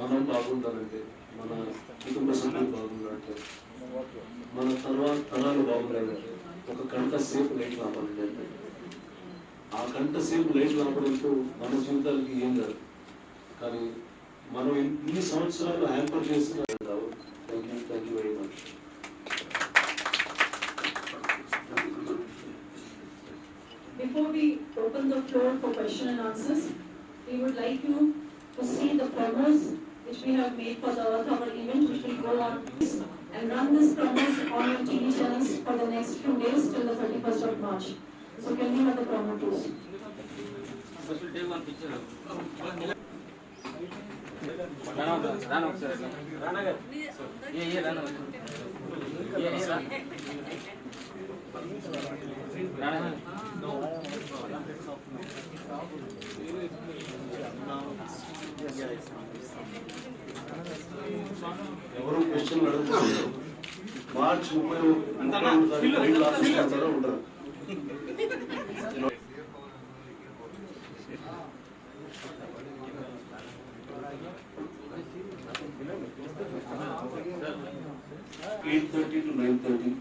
మనం బాగుండాలంటే, మన కుటుంబ సభ్యులు బాగుండాలంటే, మన తర్వాత తరాలు బాగుండాలంటే ఒక గంట సేపు లైట్ రావాలండి అంటే ఆ గంట సేపు లైట్ రావడంతో మన జీవితాలకి ఏం కాదు. కానీ మనం ఇన్ని సంవత్సరాలు హ్యాంపర్ చేసిన thank you very much. Before we open the floor for question and answers, we would like you to see the promos which we have made for the Earth Hour event, which will go on and run this promos on your TV channels for the next few days till the 31st of March. So can we have the promo please? Take one picture. ఎవరు question అడుగుతున్నారు? March 30 ఉంటారు. (8:30 to 9:30).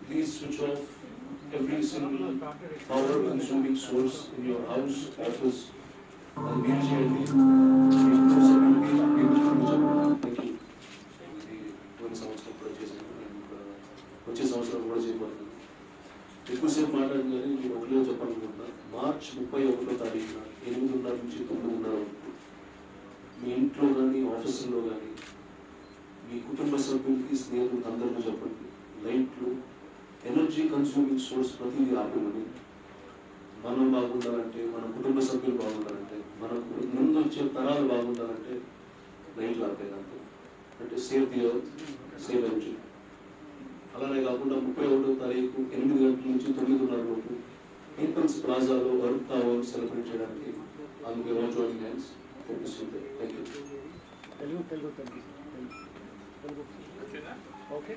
Please switch off every single power consuming source in your house, office, and immediately. వచ్చే సంవత్సరం కూడా చేయబడుతుంది. ఎక్కువసేపు మాట్లాడిందని మీరు ఒకటే చెప్పాలనుకుంటున్నా. మార్చ్ 31వ తారీఖున 8:30 నుంచి 9:30 వరకు మీ ఇంట్లో కానీ ఆఫీసుల్లో కానీ మీ కుటుంబ సభ్యులకి స్నేహితులకి అందరికీ చెప్పండి, లైట్లు ఎనర్జీ కన్స్యూమింగ్ సోర్స్ ప్రతిదీ ఆపమని. మనం బాగుండాలంటే, మన కుటుంబ సభ్యులు బాగుండాలంటే, మనకు ముందు వచ్చే తరాలు బాగుండాలంటే లైట్లు ఆపేదంటే అంటే save the earth, save energy. అలానే కాకుండా 31వ తారీఖు 8 గంటల నుంచి 9:30 లోపు పీపుల్స్ ప్లాజాలో ఎర్త్ అవర్ సెలబ్రేట్ చేయడానికి అందుకే రోజు జాయినింగ్ హ్యాండ్స్ పంపిస్తుంది. Thank you. ఓకే